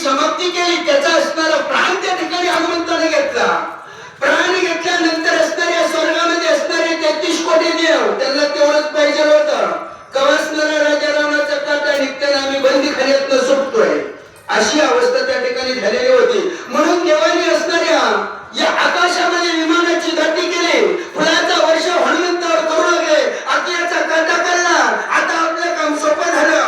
समाप्ती केली. त्याचा असणारा प्राण त्या ठिकाणी हनुमंताने घेतला. प्राण घेतल्यानंतर असणाऱ्या स्वर्गामध्ये असणारे 33 कोटी देव त्यांना तेवढंच पाहिजे होतं. कवासणारा राजा रावणाचा काटा निघताना आम्ही बंदीखान्यातनं सुटतोय अशी अवस्था त्या ठिकाणी झालेली होती. म्हणून देवाने असणाऱ्या या आकाशामध्ये विमानाची दाटी केली. फुलाचा वर्ष हनुमंतावर करू लागले. आत्याचा काटा काढला. आता आपलं काम सोपं झालं.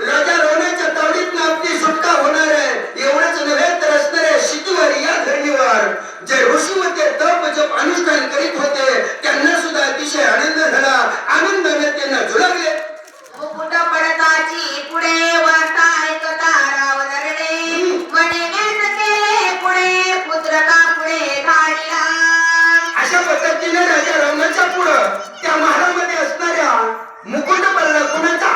राजा रावणाच्या तावडीतनं आपली सुटका होणार आहे. एवढंच नव्हे तर असणाऱ्या शिटीवर या धरणीवर जे ऋषी होते तप जप अनुष्ठान करीत होते त्यांना सुद्धा अतिशय आनंद झाला. आनंदाने त्यांना झुलावले. मुकुट पडताची पुढे वार्ता ऐकता रावण रडे. मने घेत केले पुढे पुत्र का पुढे धाडला. अशा पद्धतीने राजा रावणाच्या पुढं त्या महालामध्ये असणाऱ्या मुकुट पडला. कुणाचा?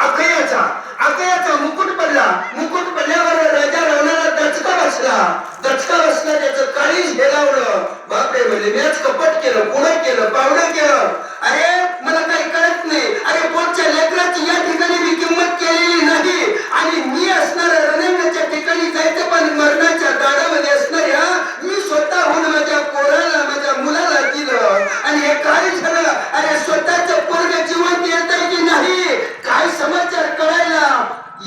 अकयाचा मुकुट पडला. मुकुट पडल्यावर राजा रावणाला दचका बसला. त्याचं काळीज हेलावलं. बापरे म्हणले मीच कपट केलं, पुढं केलं, पावडं केलं. अरे मला काही कळत नाही. अरे पोटच्या लेकराची या ठिकाणी मी किंमत केलेली नाही आणि मी असणाऱ्या रणांगणाच्या ठिकाणी जायचं पण मरणाच्या दाडामध्ये असणाऱ्या मी स्वतःहून माझ्या पोराला माझ्या मुलाला दिलं आणि हे काय झालं. अरे स्वतःचं पोरग जिवंत येत आहे की नाही काय समाचार कळायला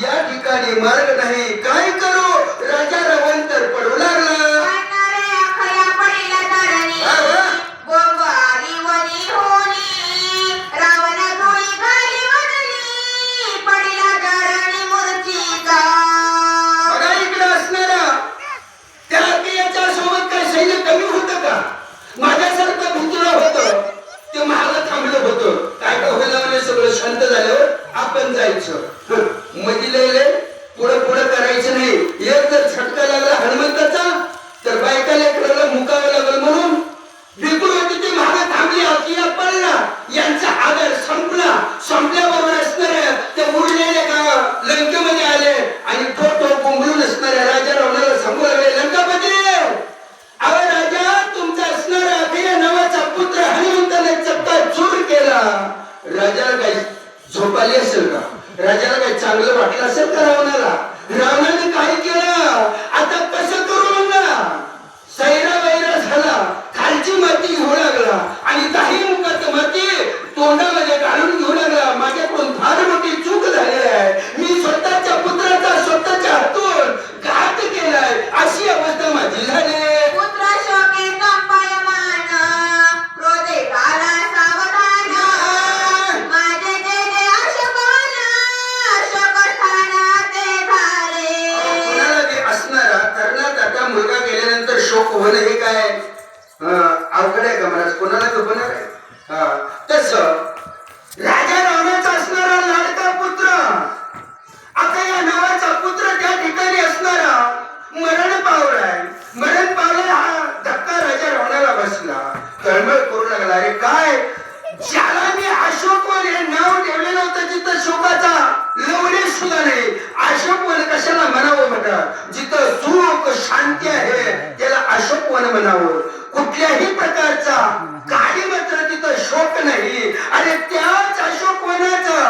या ठिकाणी मार्ग नाही. काय करू? राजा रावण तर पडू लागला. माझ्यासारखं भिंतुरा होतं ते महाला थांबलं होतं. काय काय व्हायला म्हणजे सगळं शांत झाल्यावर आपण जायचं. मधील पुढं पुढं करायचं नाही. एक जर झटका लागला हनुमंताचा तर बायका लेकराला मुकावं लागल. म्हणून बिलकुल होती ती महाला थांबली. अकिया पडला. यांचा आदर संपला. संपल्याबरोबर असणाऱ्या ते उरलेले का लंकेमध्ये आले आणि तो कुंभळून असणाऱ्या राजा रावणाला सांगू लागले लंकापती अहो राजा तुमचा असणारा अखिया नावाचा पुत्र हनुमंताने चक्का चूर केला. राजाला काही झोप आली असेल का? राजाला काही चांगलं वाटलं असेल का रावणाला? रावणाने काय केलं? आता कसं करू म्हणला? सैरा वैरा झाला. खालची माती घेऊ लागला आणि दाही मुखात माती तोंडामध्ये घालून घेऊ लागला. माझ्याकडून फार मोठी चूक झालेली आहे. मी स्वतःच्या पुत्राचा स्वतःच्या हातून घात केलाय अशी अवस्था माझी झाली. मुलगा गेल्यानंतर शोक होणं हे काय अवघड आहे का महाराज? कोणाला होणार आहे? तस राजा रावणाचा असणारा लाडका पुत्र अकया नावाचा पुत्र त्या ठिकाणी असणारा मरण पावलाय. मरण पावला हा धक्का राजा रावणाला बसला. तळमळ करू लागला. अरे काय ज्याला मी अशोकवन हे नाव ठेवलेलं होतं जिथं शोकाचा लवलेश सुद्धा नाही. अशोकवन कशाला म्हणावं म्हणतात? जिथं सुख शांती आहे त्याला अशोकवन म्हणावं. कुठल्याही प्रकारचा गाडी मात्र तिथं शोक नाही. अरे त्याच अशोकवनाचा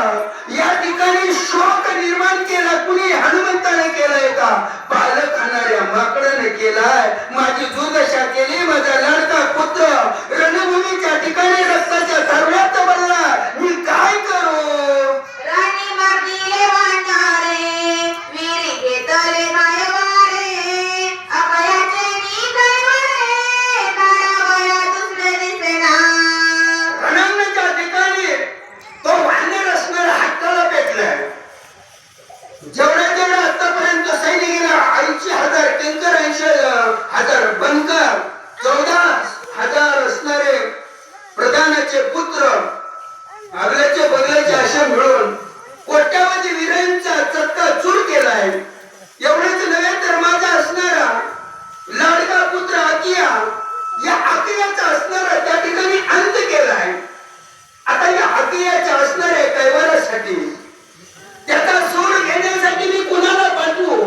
या ठिकाणी शोक निर्माण केला कुणी? हनुमंताने केलाय का? पालक खाणाऱ्या माकडाने केलाय. माझी दुर्दशा केली. माझा लाडका पुत्र रणभूमीच्या ठिकाणी रक्ताच्या धारण्यात बनला. मी काय करू? राणी मारली वांडारे विरी घेतले गायवारे. अभयाचे निघाले तारावया दुसरे दिसेना. रणांगणाच्या ठिकाणी तो वानर असणारा हक्काला पेटलाय. जेवढा आतापर्यंत सैनिकांना 80,000 टेंकर 80,000 बनकर 14,000 असणारे प्रधानाचे पुत्र आगल्याचे बगल्याचे अशा मिळून कोट्यावधी वीरांचा चक्का चूर केलाय. एवढेच नव्हे तर माझा असणारा लाडका पुत्र अकिया या अकियाचा असणारा त्या ठिकाणी अंत केलाय. आता या अकियाच्या असणाऱ्या कैवारासाठी त्याचा सूर घेण्यासाठी मी कुणाला पाठवू?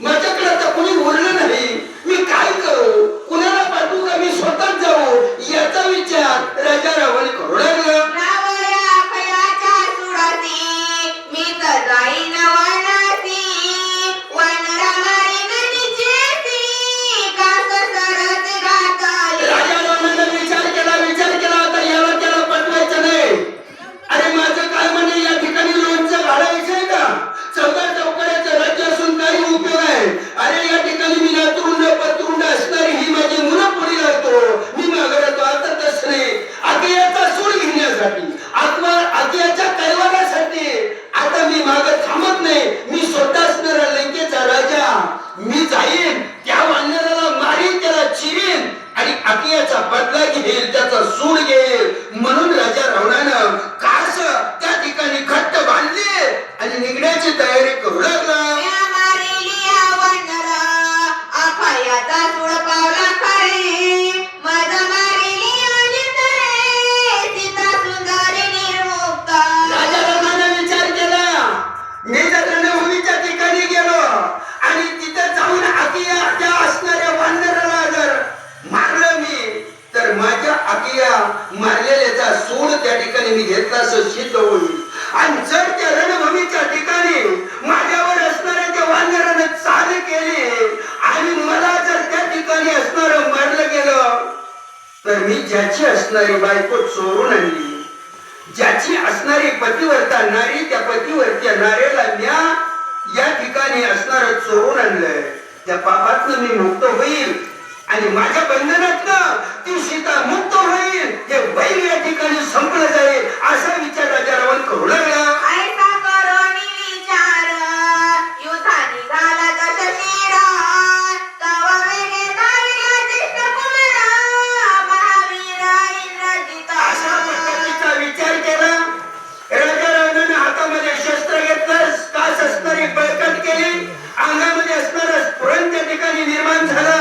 माझ्याकडे आता कुणी उरलं नाही. मी काय करू? कुणाला पाठवू का मी स्वतःच जाऊ? याचा विचार राजा रावण करू लागला. मी तर जाईन वनासी वनराला त्याचा बदला घेईल, त्याचा सूड घेईल. म्हणून राजा रावणानं कास त्या ठिकाणी घट्ट बांधली आणि निघण्याची तयारी करू लागला. या मारिलिया वानरा, अभयाचा सूड पावला खरे. माझा मारिलिया नितरे, सीता सुंदरी निर्मुक्त. राजा रावणानं विचार केला, मी जर रणभूमीच्या ठिकाणी गेलो आणि तिथे जाऊन अकिया त्या असणाऱ्या वानराला जर मारलं मी, तर माझ्या अकिया मारलेल्याचा सूड त्या ठिकाणी मी घेतला असं सिद्ध होईल. आणि जर त्या रणभूमीच्या ठिकाणी माझ्यावर असणाऱ्या त्या वानरानं चाल केली आणि मला जर त्या ठिकाणी असणारं मारलं गेलं, तर मी ज्याची असणारी बायको चोरून आणली, ज्याची असणारी पतिव्रता नारी, त्या पतिव्रत्या नारीला म्या या ठिकाणी असणार चोरून आणलंय, त्या पापातनं मी मुक्त होईल आणि माझ्या बंधनातनं ती सीता मुक्त होईल. हे वैर या ठिकाणी संपलं जाईल असा विचार राजा रावण करू लागला. ऐसा करोनी विचार, युद्धा निघाला दशशिरा. तवा वेगे धाविला कृष्णकुमारा, महावीर इंद्रजिता. अशा पद्धतीचा विचार केला. राजा रावणाने हातामध्ये शस्त्र घेतलं, कास असणारी बळकट केली, अंगामध्ये असणारा स्फुरण त्या ठिकाणी निर्माण झाला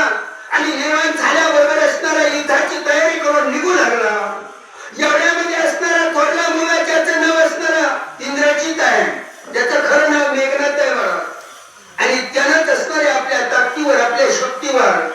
आणि निर्माण झाल्याबरोबर असणारा युद्धाची तयारी करून निघू लागला. एवढ्यामध्ये असणारा थोरला मुलगा, ज्याचं नाव असणारा इंद्रजित आहे, त्याचं खरं नाव मेघनाथ आहे बघा. आणि त्यानंच असणाऱ्या आपल्या ताकदीवर, आपल्या शक्तीवर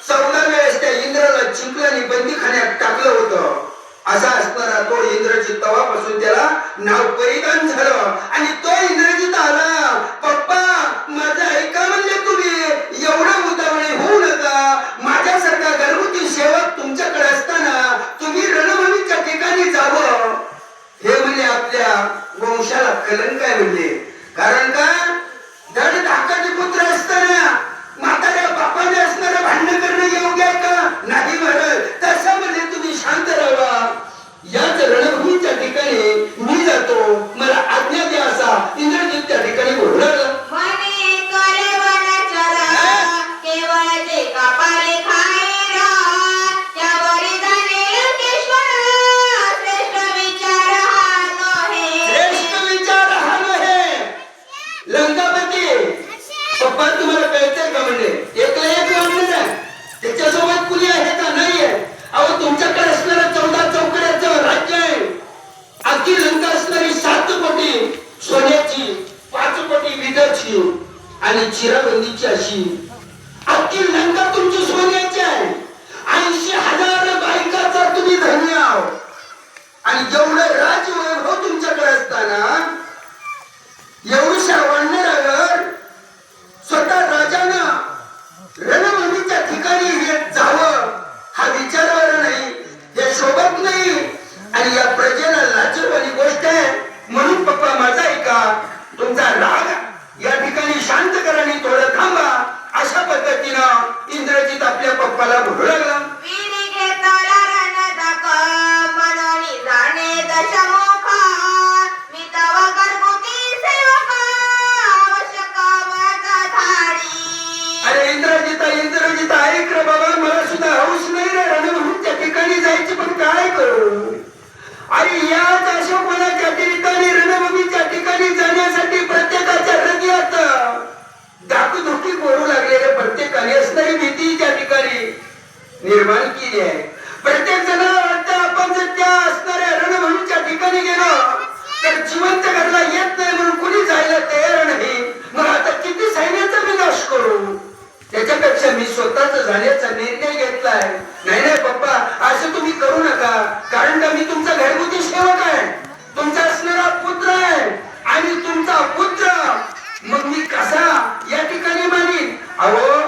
14 वेळेस त्या इंद्राला जिंकलं आणि बंदीखान्यात टाकलं होतं. असा असणारा तो इंद्रजित, तेव्हापासून त्याला नाव परिधान झालं. आणि तो इंद्रजित आला, पप्पा माझं ऐका म्हणले तुम्ही, एवढं उतावळे होऊ नका. माझ्यासारखा घरगुती सेवक तुमच्याकडे असताना तुम्ही रणभूमीच्या ठिकाणी जावं, हे म्हणजे आपल्या वंशाला कलंक आहे म्हणले. कारण का धड धाकाचे पुत्र असताना म्हाताऱ्या बापाने असणारं भांडण करणं योग्य आहे का? नाही महाराज, तसं म्हणजे तुम्ही शांत राहा. याच रणभूमीच्या ठिकाणी मी जातो, मला आज्ञा द्या असा इंद्रजित त्या ठिकाणी बोलू लागला. म्हणे करे वनचरा, केवळ जे कपाले खायरा. त्यावरी जाणे लंकेश्वरा, श्रेष्ठ विचार हा नोहे. श्रेष्ठ विचार हा नव्हे. लंकापती पप्पा तुम्हाला कळतंय का? म्हणजे एकला एक वानर आहे, त्याच्यासोबत कुणी आहे का? नाहीये. अहो तुमच्याकडे असणारं 14 चौकड्याचं राज्य आहे. अख्खी लंका असणारी 7 कोटी सोन्याची, 5 कोटी विटाची आणि चिराबंदीची अशी अख्खी लंका तुमची सोन्याची आहे. 80,000 बायकाचा तुम्ही धनी आहोत. आणि जेवढं राजवैभव तुमच्याकडे असताना एवढ्या वानरावर स्वतः राजानं रणभूमीच्या ठिकाणी हे जावं, हा विचारावर नाही, हे शोभत नाही आणि या प्रजेला लाजवानी गोष्ट आहे. म्हणून पप्पा माझा ऐका, तुमचा राग या ठिकाणी शांत करा आणि थोडं थांबा. अशा पद्धतीनं इंद्रजित आपल्या पप्पाला बोलू लागला. विणी घेतला रणदक, मनोनी जाणे दशमुखा. मी तव घरगुती सेवका, आवश्यक माझा धाडी. अरे इंद्रजित ऐक रे बाबा, मला सुद्धा हौस नाही रे रणभूमीच्या ठिकाणी जायची, पण काय करू? अरे याच अशोकवनाच्या ठिकाणी रणभूमीच्या ठिकाणी जाण्यासाठी प्रत्येकाच्या हृदयात धाकधुकी करू लागलेल्या प्रत्येकाने असणारी भीती त्या ठिकाणी निर्माण केली आहे. प्रत्येक जणाला वाटतं आपण जर त्या असणाऱ्या रणभूमीच्या ठिकाणी गेलो तर जिवंत घरला येत नाही म्हणून कुणी जायला तयार नाही. मग आता किती सैन्याचा मी नाश करू? त्याच्यापेक्षा मी स्वतःच जाण्याचा निर्णय घेतलाय. नाही नाही पप्पा, असं तुम्ही करू नका. कारण का मी तुमचा घरगुती सेवक आहे, तुमचा असणारा पुत्र आहे आणि तुमचा पुत्र मग मी कसा या ठिकाणी मानीन? अहो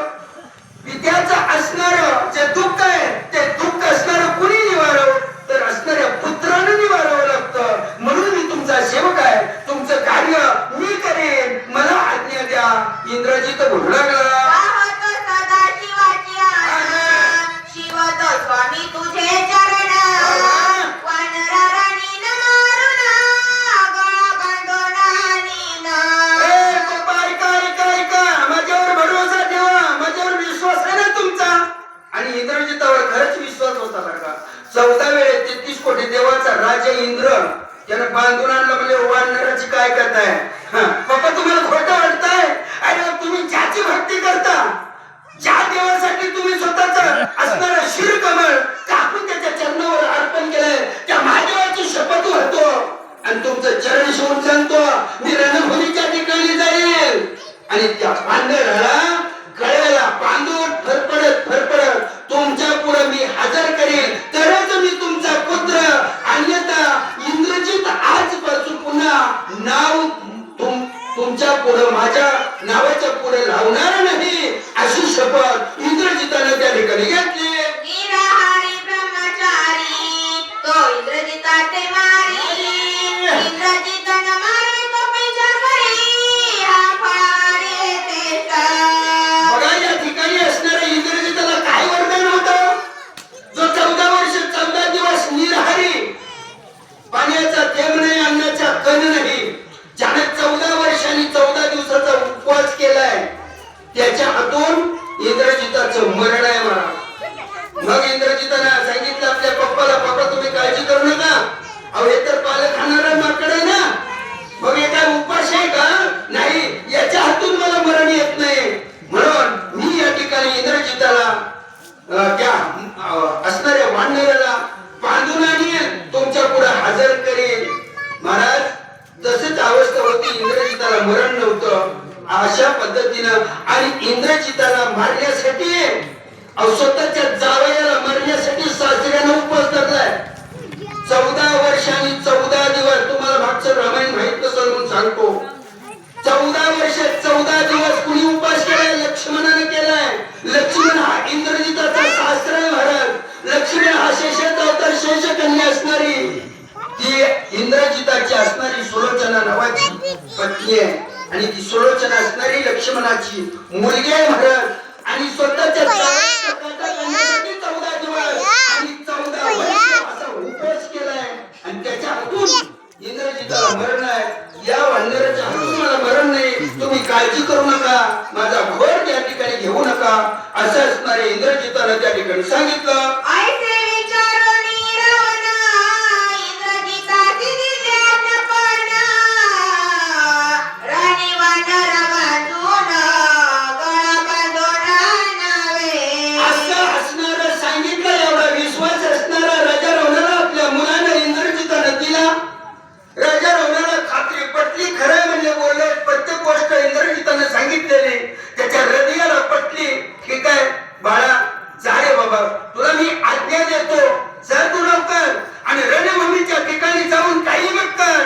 पित्याचं असणारं जे दुःख आहे ते दुःख असणारं कुणी निवारव तर असणाऱ्या पुत्रानं निवारावं लागतं. म्हणून मी तुमचा सेवक आहे, तुमचं कार्य मी करेन, मला आज्ञा द्या. इंद्रजित बोलू लागला. पाहत सदा शिवाची आण, शिवत स्वामी तुझे चरण. वानरा राणीन मारून, गळा बांधून हाणीन. ए, पप्पा, ऐका, ऐका, ऐका. माझ्यावर भरोसा ठेवा. होता बरं का. 14 वेळे 33 कोटी देवाचा राजा इंद्र त्यानं बांधून आणलं म्हणजे वानराची काय करताय. पप्पा तुम्हाला खोटं वाटतंय. अरे तुम्ही ज्याची भक्ती करता, ज्या देवासाठी तुम्ही स्वतःच असणारं शिरकमळ कापून त्याच्या चरणावर अर्पण केलंय, त्या महादेवाची शपथ होतो आणि तुमचं चरण शिवून सांगतो मी रणभूमीच्या ठिकाणी जाईल आणि त्या पांढऱ्याला गळ्याला बांधून फरफडत तुमच्या पुढे मी हजर करेन, तरच मी तुमचा पुत्र. अन्यथा इंद्रजित आजपासून पुन्हा नाव तुमच्या पुढे माझ्या नावाच्या पुढे लावणार नाही अशी शपथ इंद्रजिताने त्या ठिकाणी घेतली. निराहारी ब्रह्मचारी तो इंद्रजिताचे मारी, इंद्रजितानं मारे तो पिंजरवरी, हा फळारी तेष्ट. बघा या ठिकाणी असणाऱ्या इंद्रजिताला काय वरदान होतं. जो 14 वर्ष 14 दिवस निराहारी, पाण्याचा थेंब नाही, अन्नाचा कण नाही, ज्याने 14 वर्षांनी 14 दिवसाचा उपवास केलाय, त्याच्या हातून इंद्रजिताचं मरण आहे मला. मग इंद्रजितानं सांगितलं आपल्या पप्पाला, पप्पा तुम्ही काळजी करू नका, अहो हे तर पालं खाणारा माकड आहे ना, मग हे काय उपास आहे का. नाही, याच्या हातून मला मरण येत नाही, म्हणून मी या ठिकाणी इंद्रजिताला त्या असणाऱ्या वानराला बांधून आणीन, तुमच्या पुढे हजर करेन. महाराज तसेच अवस्था होती, इंद्रजिताला मरण नव्हतं. अशा पद्धतीनं आणि इंद्रजिताला मारण्यासाठी स्वतःच्या जावयाला मारण्यासाठी सासऱ्यानं उपवास धरलाय. 14 वर्षांनी 14 दिवस. तुम्हाला मागचं रामायण माहित नसेल म्हणून सांगतो. 14 वर्ष 14 दिवस कुणी उपवास केलाय. लक्ष्मणाने केलाय. लक्ष्मण हा इंद्रजिताचा सासरा आहे महाराज. लक्ष्मण हा शेषाचा अवतार, शेषकन्या असणारी ती इंद्रजिताची असणारी सुलोचना नावाची पत्नी आहे आणि ती सुलोचना असणारी लक्ष्मणाची मुलगी आहे महाराज. आणि स्वतःच्या करण्यासाठी 14 दिवस आणि 14 वर्ष असा उपवास केलाय आणि त्याच्या हातून इंद्रजिताला मरण आहे. या वानराच्या हातून मला मरण नाही, तुम्ही काळजी करू नका, माझा घोर त्या ठिकाणी घेऊ नका असं असणारे इंद्रजिताला त्या ठिकाणी सांगितलं. ऐसे विचारून रावण इंद्रजिताची दिल्यात पण, राणी वानर बांधून गळा बांधून नावे. असं असणारं सांगितलं. एवढा विश्वास असणारा राजा रावणाला आपल्या मुलानं इंद्रजितानं दिला. राजा रावणाला खात्री पटली, खरं म्हणजे बोलले, प्रत्येक गोष्ट इंद्रजितानं सांगितलेली त्याच्या हृदयाला पटली. ठीक आहे बाळा, जा रे बाबा, तुला मी आज्ञा देतो, जा तू लवकर आणि रणभूमीच्या ठिकाणी जाऊन काही मत कर.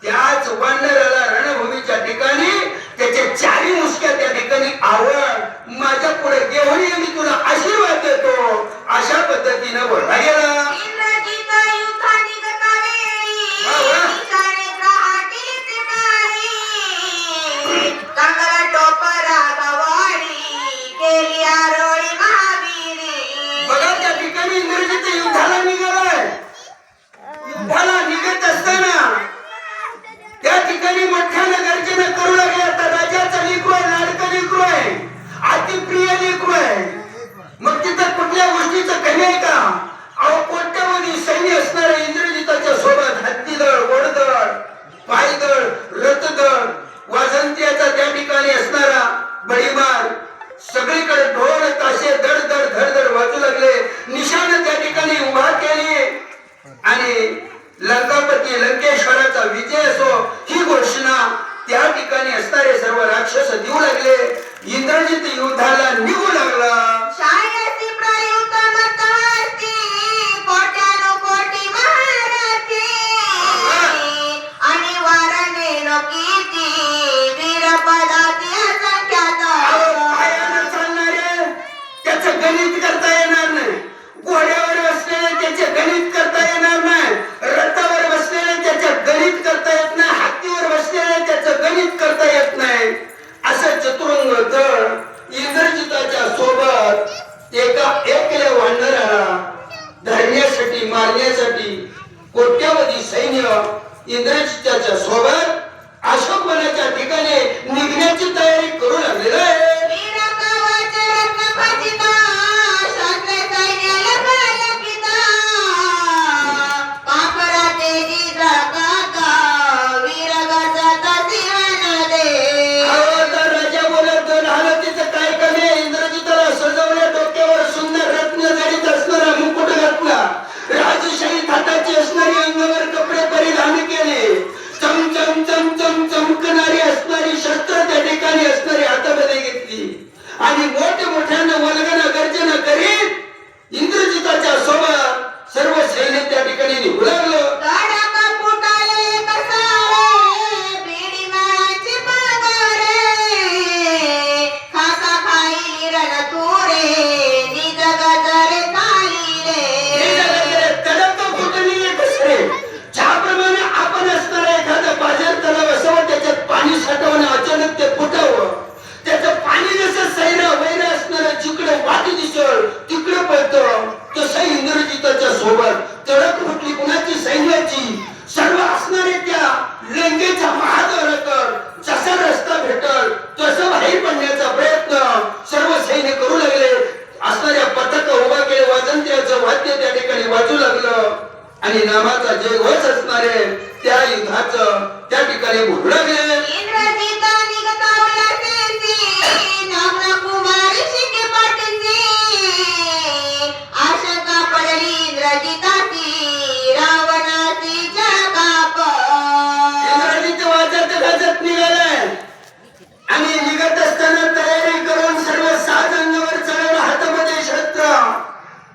त्याच वानराला रणभूमीच्या ठिकाणी त्याचे 4 मुसक्या त्या ठिकाणी आवड माझ्या पुढे घेऊन ये, मी तुला आशीर्वाद देतो अशा पद्धतीनं बोलला गेला. इंद्रजित युद्धा निघता वेळी निशाणे प्रहाटी तिनारी, कांगला टोपरा गवाडी केली आरोळी महावीरी. बघा त्या ठिकाणी इंद्रजित युद्धाला निघालाय. युद्धाला निघत असताना त्या ठिकाणी मोठ्यानं गर्जना करू लागले. आता राजाचा लेकरू आहे, लाडका लेकरू आहे, अतिप्रिय लेकरू आहे. मग तिथं कुठल्या गोष्टीचं कमी आहे का. अहो कोट्यावधी सैन्य असणारे इंद्रजिताच्या सोबत हत्तीदळ, घोडदळ, पायदळ, रथदळ, वाजंत्र्याचा त्या ठिकाणी असणारा बडीमार, सगळीकडे ढोल ताशे धड धड धड वाजू लागले. निशाण त्या ठिकाणी उभा केली आणि लंकापती लंकेश्वराचा विजय असो ही घोषणा त्या ठिकाणी असणारे सर्व राक्षस देऊ लागले. इंद्रजित युद्धाला निघू लागला. शायसी प्रयुक्त मतवासी कोट्यानुकोटी महारथी, आणि वारणे लोकीती वीरपदाती असंख्यात. पायानं चालणारे त्याचं गणित करता येणार नाही. घोड्यावर बसलेले त्याचे गणित करता येणार नाही. रथावर बसलेले त्याचे गणित करता येत नाही. हत्तीवर बसलेले त्याचं गणित करता येत नाही. असं चतुरंग दळ इंद्रजिताच्या सोबत एका एकल्या वानराला धरण्यासाठी, मारण्यासाठी कोट्यावधी सैन्य इंद्रजिताच्या सोबत अशोकवनाच्या ठिकाणी निघण्याची तयारी करू लागलेलं आहे. वीर कवच रत्न खचित, शास्त्र सैन्याला बलकित, पुरे निज गजर थाली रे ज्याप्रमाणे आपण असणार एखादा बाजार तलाव असावं त्याच्यात पाणी साठवणं अचानक ते फुटावं त्याचं पाणी जसं सैरा वैरा असणार जिकडे वाटी दिसल तिकडे पळतं तसं इंद्रजिताच्या सोबत तडक फुटली कुणाची सैन्याची सर्व असणारे त्या लंकेच्या महाद्वाराकर जसा रस्ता भेटल तसं बाहेर पडण्याचा प्रयत्न सर्व सैन्य करू लागले असणाऱ्या पथक उभा केले वाजंत्र्याचं वाद्य त्या ठिकाणी वाजू लागलं आणि नामाचा जयघोष असणारे त्या युद्धाचं त्या ठिकाणी बोलू लागले इंद्रजिता निघतावला तेसी नामना कुमारी शिके पाठीसी आशंका पडली इंद्रजिताची रावणाची जळकाप इंद्रजित वाजत निघालाय आणि निघत असताना तयारी करून सर्व 7 अंगावर चढवलं हातामध्ये शस्त्र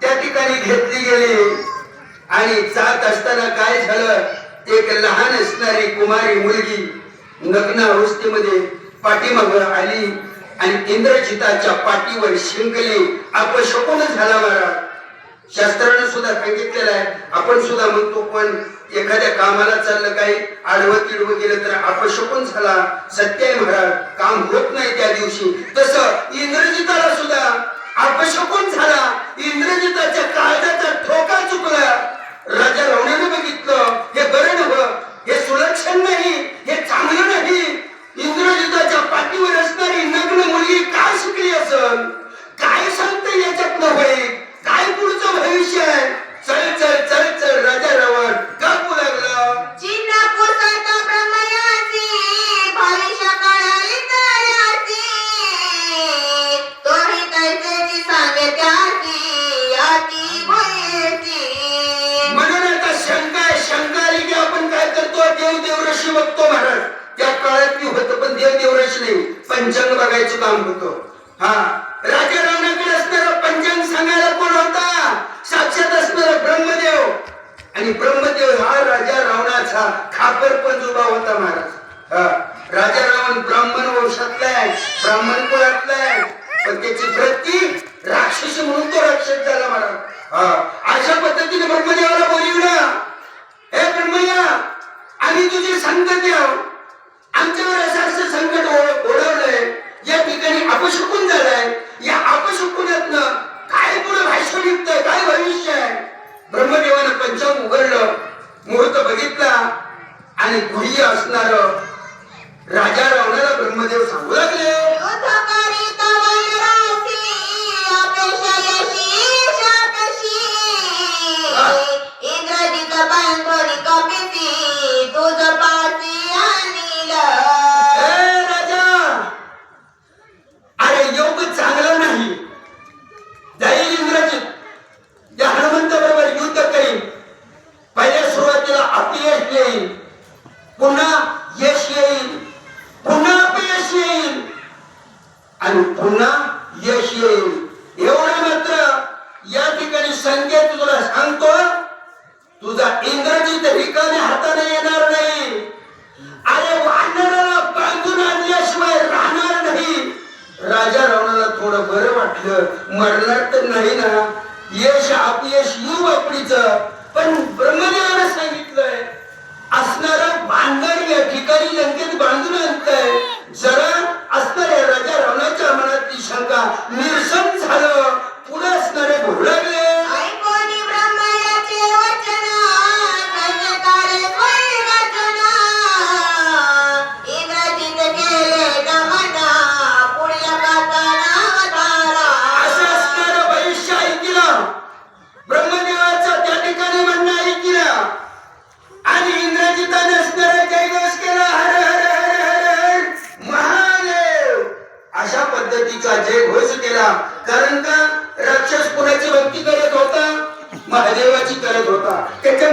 त्या ठिकाणी घेतली गेली आणि जात असताना काय झालं एक लहान असणारी कुमारी मुलगी नग्न अवस्थेमध्ये पाठीमागं आली आणि इंद्रजिताच्या पाठीवर शिंकली अपशकुन झाला महाराज शास्त्रानं सुद्धा सांगितलेलं आहे आपण सुद्धा म्हणतो पण एखाद्या कामाला चाललं काही आडवं तिडवं गेलं तर अपशकुन झाला सत्य आहे महाराज काम होत नाही त्या दिवशी तसं इंद्रजिताला सुद्धा अपशकुन झाला इंद्रजिताच्या काळजाचा ठोका चुकला राजा रावणाने बघितलं हे बरं नव्हं हे सुलक्षण नाही हे चांगलं नाही इंद्रजिताच्या पाठीवर असणारी नग्न मुलगी काय शिकली असेल काय सांगते याच्यात नव्हे काय पुढचं भविष्य आहे चल चल चल चल राजा रावण कापू लागला चिन्नापूर संत ब्रह्मयाची भविष्य कळली तयाची तोही तैसेची सांगे त्याची अति भयची म्हणून आता शंका आली की आपण काय करतो देवदेवरशी बघतो महाराज त्या काळात मी होतं पण देवदेवरशी नाही पंचांग बघायचं काम होतं हा राजा रावणाकडे असणारा पंचांग सांगायला कोण होता साक्षात असणारा ब्रह्मदेव आणि ब्रह्मदेव हा राजा रावणाचा खापर पंजोबा होता महाराज राजा रावण ब्राह्मण वंशातला आहे ब्राह्मण कुळातला आहे पण त्याची वृत्ती राक्षसी म्हणून तो राक्षस झाला महाराज अशा पद्धतीने ब्रह्मदेवाला बोलवलं हे ब्रह्मया आम्ही तुझी संगती आहोत आमच्यावर असं संकट ओढवलंय या ठिकाणी अपशकुन झालाय या अपशकुनातनं काय पुढे भाष्य निघतंय काय भविष्य आहे ब्रह्मदेवानं पंचांग उघडलं मुहूर्त बघितला आणि गुह्य असणार राजा रावणाला ब्रह्मदेव सांगू लागले युद्ध करीत वनरासी अपेक्षयशी शाकशी इंद्रजित बांधोरी कपिती तुझ पासी आणील ए राजा अरे योग चांगला नाही जाईल इंद्रजित या हनुमंत बरोबर युद्ध करीन पहिल्या सुरुवातीला अपयश येईल पुन्हा यश येईल पुन्हा अपयश येईल आणि पुन्हा यश येईल एवढं मात्र या ठिकाणी संकेत तुला सांगतो तुझा इंद्रजित रिकाम्या हाताने येणार नाही अरे वानराला बांधून आणल्याशिवाय राहणार नाही राजा रावणाला थोडं बरं वाटलं मरणार तर नाही ना यश अपयश येऊ आपलीच पण ब्रह्मदेवाने सांगितलंय असणारं बांधण या ठिकाणी लंकेत बांधून आणताय जरा असणाऱ्या राजा रावणाच्या मनातली शंका निरसन झालं पुढे असणारे बोलू लागले ऐकोनी ब्रह्मयाचे वचन जयकारे स्वर्गजन इंद्रजित केले नमन पुढल्या काताना अवतारा असं असणारं भविष्य ऐकलं ब्रह्मदेवाचं त्या ठिकाणी म्हणणं ऐकलं आणि इंद्रजिताने असणारा जयघोष केला हर हर हर हर हर महादेव अशा पद्धतीचा जयघोष केला कारण का राक्षस कोणाची भक्ती करत होता महादेवाची करत होता त्याच्या